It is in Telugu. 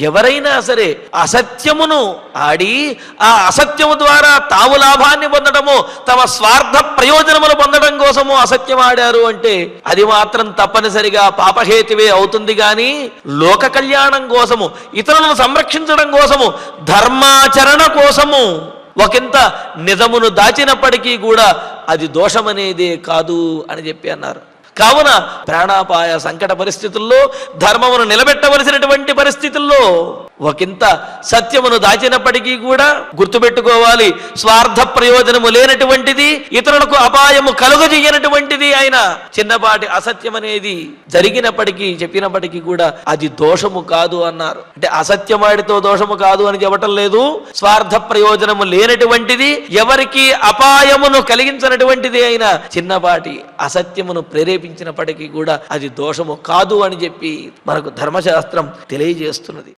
ఎవరైనా సరే అసత్యమును ఆడి ఆ అసత్యము ద్వారా తాము లాభాన్ని పొందడము, తమ స్వార్థ ప్రయోజనములు పొందడం కోసము అసత్యం ఆడారు అంటే అది మాత్రం తప్పనిసరిగా పాపహేతువే అవుతుంది. గాని లోక కళ్యాణం కోసము, ఇతరులను సంరక్షించడం కోసము, ధర్మాచరణ కోసము ఒకంత నిజమును దాచినప్పటికీ కూడా అది దోషమనేదే కాదు అని చెప్పి అన్నారు. కావున ప్రాణాపాయ సంకట పరిస్థితుల్లో, ధర్మమును నిలబెట్టవలసినటువంటి పరిస్థితుల్లో ఒకంత సత్యమును దాచినప్పటికీ కూడా గుర్తుపెట్టుకోవాలి, స్వార్థ ప్రయోజనము లేనటువంటిది, ఇతరులకు అపాయము కలుగజేయనటువంటిది అయిన చిన్నపాటి అసత్యం అనేది జరిగినప్పటికీ, చెప్పినప్పటికీ కూడా అది దోషము కాదు అన్నారు. అంటే అసత్యమాడితో దోషము కాదు అని చెప్పటం లేదు. స్వార్థ ప్రయోజనము లేనటువంటిది, ఎవరికి అపాయమును కలిగించినటువంటిది అయిన చిన్నపాటి అసత్యమును ప్రేరేపించినప్పటికీ కూడా అది దోషము కాదు అని చెప్పి మనకు ధర్మశాస్త్రం తెలియజేస్తున్నది.